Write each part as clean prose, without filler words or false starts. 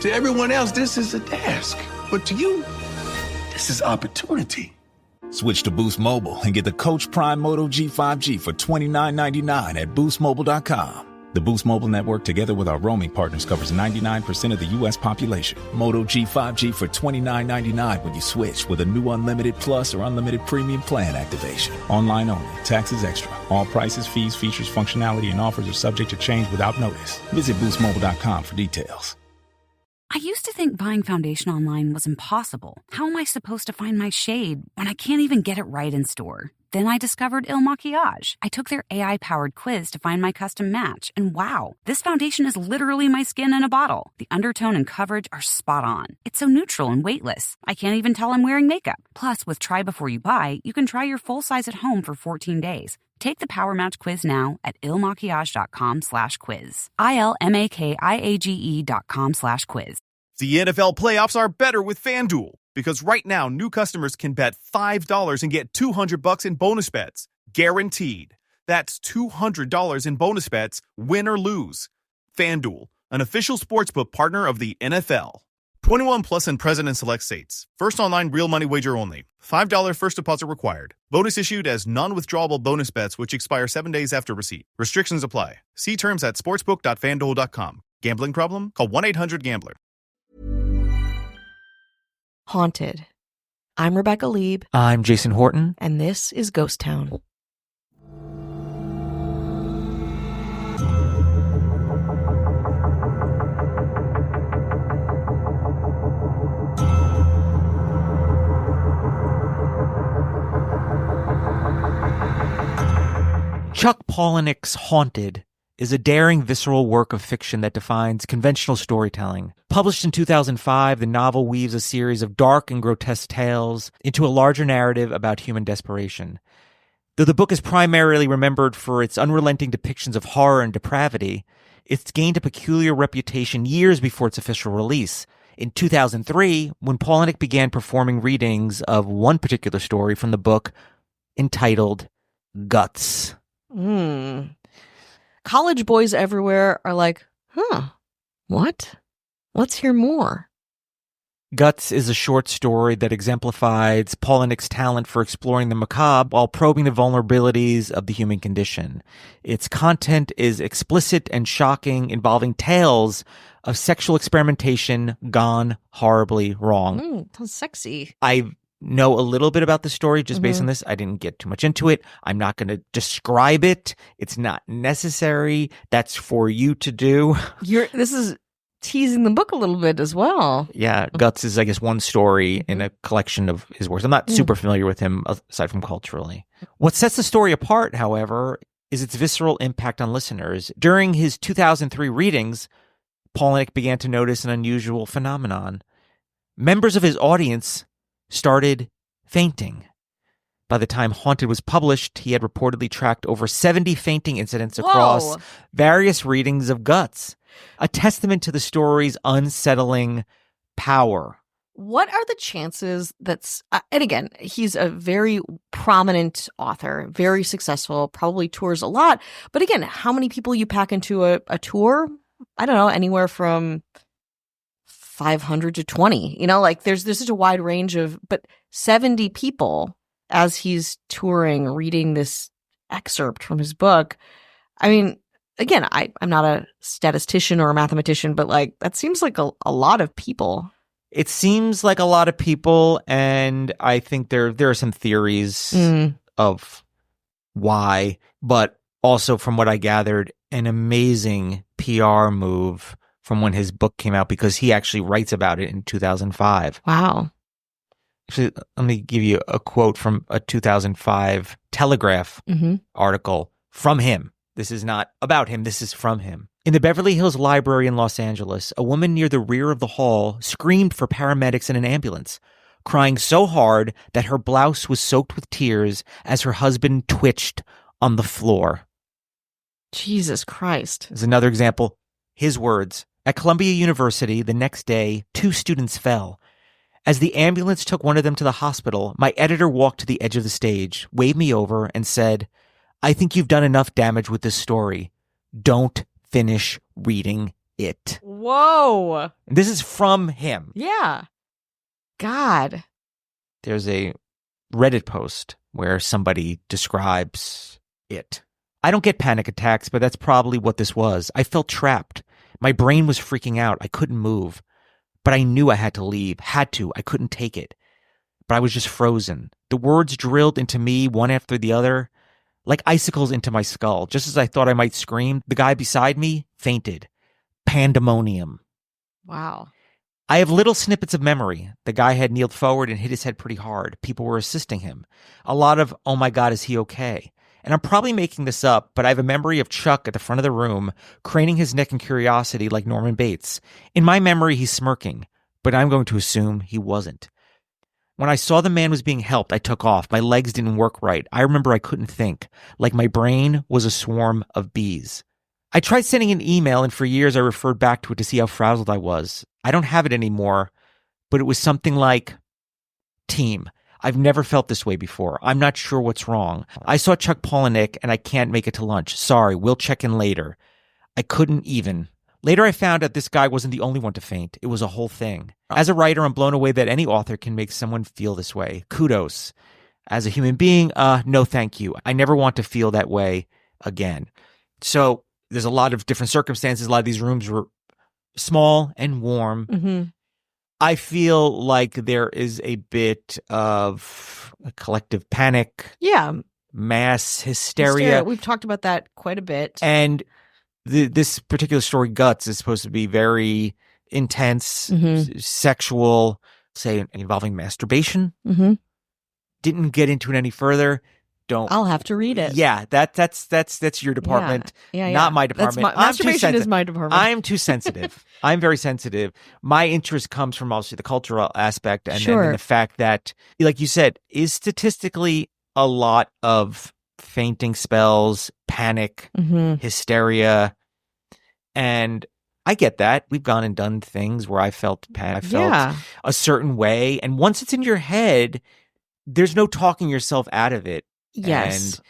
To everyone else, this is a task. But to you, this is opportunity. Switch to Boost Mobile and get the Coach Prime Moto G5G for $29.99 at boostmobile.com. The Boost Mobile network, together with our roaming partners, covers 99% of the U.S. population. Moto G5G for $29.99 when you switch with a new Unlimited Plus or Unlimited Premium plan activation. Online only. Taxes extra. All prices, fees, features, functionality, and offers are subject to change without notice. Visit boostmobile.com for details. I used to think buying foundation online was impossible. How am I supposed to find my shade when I can't even get it right in store? Then I discovered Il Makiage. I took their AI-powered quiz to find my custom match, and wow, this foundation is literally my skin in a bottle. The undertone and coverage are spot on. It's so neutral and weightless, I can't even tell I'm wearing makeup. Plus, with Try Before You Buy, you can try your full size at home for 14 days. Take the Power Match quiz now at ilmakiage.com/quiz. ILMAKIAGE.com/quiz. The NFL playoffs are better with FanDuel, because right now new customers can bet $5 and get $200 in bonus bets. Guaranteed. That's $200 in bonus bets, win or lose. FanDuel, an official sportsbook partner of the NFL. 21 plus and present in select states. First online real money wager only. $5 first deposit required. Bonus issued as non-withdrawable bonus bets which expire 7 days after receipt. Restrictions apply. See terms at sportsbook.fanduel.com. Gambling problem? Call 1-800-GAMBLER. Haunted. I'm Rebecca Lieb. I'm Jason Horton. And this is Ghost Town. Chuck Palahniuk's Haunted is a daring, visceral work of fiction that defines conventional storytelling. Published in 2005, the novel weaves a series of dark and grotesque tales into a larger narrative about human desperation. Though the book is primarily remembered for its unrelenting depictions of horror and depravity, it's gained a peculiar reputation years before its official release. In 2003, when Palahniuk began performing readings of one particular story from the book entitled Guts. College boys everywhere are like, what? Let's hear more. Guts is a short story that exemplifies Palahniuk's talent for exploring the macabre while probing the vulnerabilities of the human condition. Its content is explicit and shocking, involving tales of sexual experimentation gone horribly wrong. Sounds sexy. I know a little bit about the story just based on this. I didn't get too much into it. I'm not going to describe it. It's not necessary. That's for you to do. This is teasing the book a little bit as well. Yeah, Guts is, I guess, one story in a collection of his works. I'm not super familiar with him aside from culturally. What sets the story apart, however, is its visceral impact on listeners. During his 2003 readings, Palahniuk began to notice an unusual phenomenon. Members of his audience started fainting. By the time Haunted was published, he had reportedly tracked over 70 fainting incidents across various readings of Guts, a testament to the story's unsettling power. What are the chances that's, and again, he's a very prominent author, very successful, probably tours a lot. But again, how many people you pack into a tour? I don't know, anywhere from 500 to 20, there's such a wide range but 70 people as he's touring, reading this excerpt from his book. I mean, again, I'm not a statistician or a mathematician, but that seems like a lot of people. It seems like a lot of people, and I think there are some theories of why, but also from what I gathered, an amazing PR move from when his book came out, because he actually writes about it in 2005. Wow. Actually, let me give you a quote from a 2005 Telegraph article from him. This is not about him. This is from him. In the Beverly Hills Library in Los Angeles, a woman near the rear of the hall screamed for paramedics and an ambulance, crying so hard that her blouse was soaked with tears as her husband twitched on the floor. Jesus Christ. There's another example. His words. At Columbia University, the next day, 2 students fell. As the ambulance took one of them to the hospital, my editor walked to the edge of the stage, waved me over, and said, "I think you've done enough damage with this story. Don't finish reading it. Whoa. This is from him. Yeah. God. There's a Reddit post where somebody describes it. I don't get panic attacks, but that's probably what this was. I felt trapped. My brain was freaking out. I couldn't move. But I knew I had to leave. Had to. I couldn't take it. But I was just frozen. The words drilled into me one after the other, like icicles into my skull. Just as I thought I might scream, the guy beside me fainted. Pandemonium. Wow. I have little snippets of memory. The guy had kneeled forward and hit his head pretty hard. People were assisting him. A lot of, oh my God, is he okay? And I'm probably making this up, but I have a memory of Chuck at the front of the room, craning his neck in curiosity like Norman Bates. In my memory, he's smirking, but I'm going to assume he wasn't. When I saw the man was being helped, I took off. My legs didn't work right. I remember I couldn't think, like my brain was a swarm of bees. I tried sending an email, and for years I referred back to it to see how frazzled I was. I don't have it anymore, but it was something like, team, I've never felt this way before. I'm not sure what's wrong. I saw Chuck Palahniuk, and I can't make it to lunch. Sorry, we'll check in later. I couldn't even. Later I found out this guy wasn't the only one to faint. It was a whole thing. As a writer, I'm blown away that any author can make someone feel this way. Kudos. As a human being, no thank you. I never want to feel that way again. So there's a lot of different circumstances. A lot of these rooms were small and warm. Mm-hmm. I feel like there is a bit of a collective panic. Yeah. Mass hysteria. We've talked about that quite a bit. And this particular story, Guts, is supposed to be very intense, sexual, say involving masturbation. Mm-hmm. Didn't get into it any further. I'll have to read it. Yeah, that's your department. Yeah. Not my department. Masturbation is my department. I'm too sensitive. I'm very sensitive. My interest comes from also the cultural aspect and the fact that, like you said, is statistically a lot of fainting spells, panic, hysteria. And I get that. We've gone and done things where I felt a certain way. And once it's in your head, there's no talking yourself out of it. Yes. And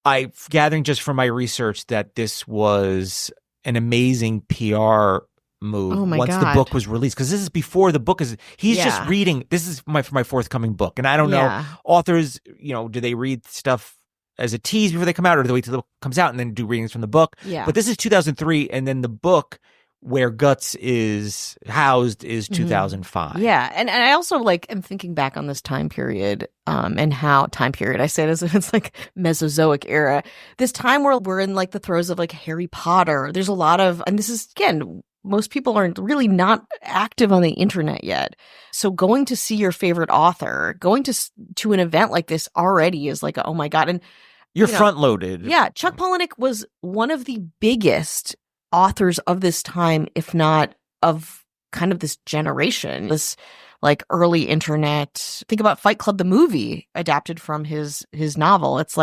I'm gathering just from my research that this was an amazing PR move once the book was released. Because this is before the book is, he's just reading, this is for my forthcoming book. And I don't know, authors, do they read stuff as a tease before they come out, or do they wait till the book comes out and then do readings from the book? Yeah. But this is 2003, and then the book where Guts is housed is 2005. Yeah. And I also am thinking back on this time period and how time period, I say it as if it's like Mesozoic era, this time where we're in the throes of Harry Potter. There's a lot of, and this is, again, most people are really not active on the internet yet. So going to see your favorite author, going to an event like this already is oh my God. And you're front loaded. Yeah. Chuck Palahniuk was one of the biggest authors of this time, if not of kind of this generation, this early internet. Think about Fight Club, the movie adapted from his novel. It's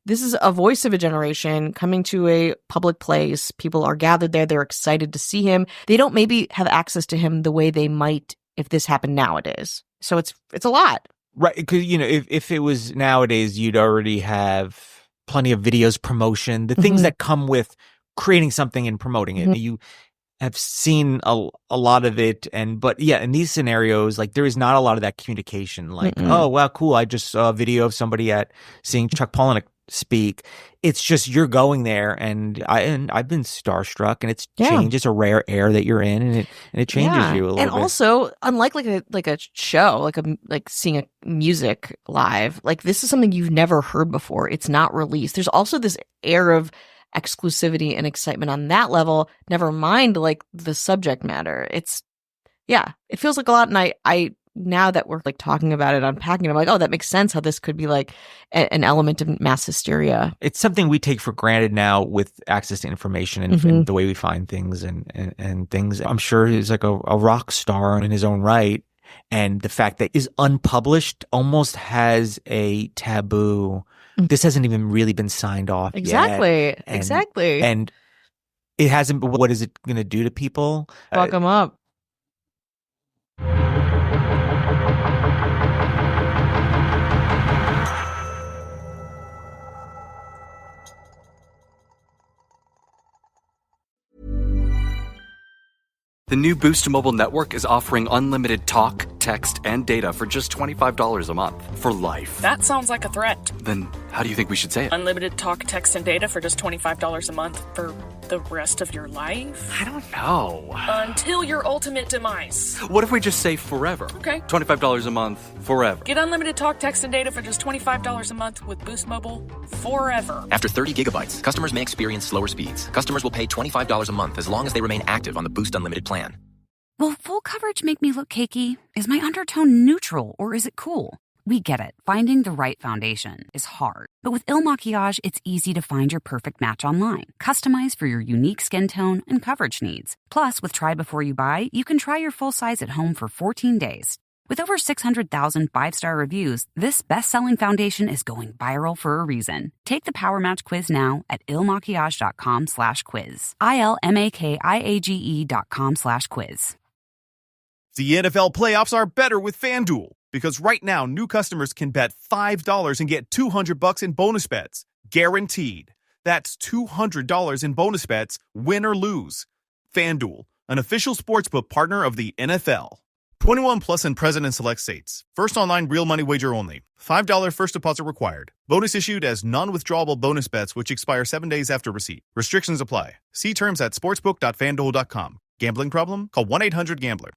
this is a voice of a generation coming to a public place. People are gathered there. They're excited to see him. They don't maybe have access to him the way they might if this happened nowadays. So it's a lot. Right. Because, if it was nowadays, you'd already have plenty of videos, promotion, the things that come with creating something and promoting it. You have seen a lot of it. But in these scenarios, there is not a lot of that communication. Oh, wow, cool. I just saw a video of somebody seeing Chuck Palahniuk speak. It's just you're going there, and I've been starstruck, and it's changed. It's a rare air that you're in, and it changes you a little bit. And also, unlike a show, like seeing a music live, this is something you've never heard before. It's not released. There's also this air of exclusivity and excitement on that level, never mind the subject matter. It feels like a lot. And I now that we're talking about it, unpacking it, I'm oh, that makes sense how this could be an element of mass hysteria. It's something we take for granted now with access to information and the way we find things and things. I'm sure he's a rock star in his own right. And the fact that is unpublished almost has a taboo. This hasn't even really been signed off yet. Exactly. And it hasn't, but what is it going to do to people? Fuck them up. The new Boost Mobile network is offering unlimited talk, text, and data for just $25 a month for life. That sounds like a threat. Then how do you think we should say it? Unlimited talk, text, and data for just $25 a month for the rest of your life? I don't know. Until your ultimate demise. What if we just say forever? Okay. $25 a month, forever. Get unlimited talk, text, and data for just $25 a month with Boost Mobile forever. After 30 gigabytes, customers may experience slower speeds. Customers will pay $25 a month as long as they remain active on the Boost Unlimited plan. Will full coverage make me look cakey? Is my undertone neutral or is it cool? We get it. Finding the right foundation is hard. But with Il Makiage, it's easy to find your perfect match online, customized for your unique skin tone and coverage needs. Plus, with Try Before You Buy, you can try your full size at home for 14 days. With over 600,000 five-star reviews, this best-selling foundation is going viral for a reason. Take the Power Match quiz now at ilmakiage.com/quiz. ILMAKIAGE.com/quiz. The NFL playoffs are better with FanDuel because right now new customers can bet $5 and get $200 in bonus bets, guaranteed. That's $200 in bonus bets, win or lose. FanDuel, an official sportsbook partner of the NFL. 21 plus and present in select states. First online real money wager only. $5 first deposit required. Bonus issued as non-withdrawable bonus bets which expire 7 days after receipt. Restrictions apply. See terms at sportsbook.fanduel.com. Gambling problem? Call 1-800-GAMBLER.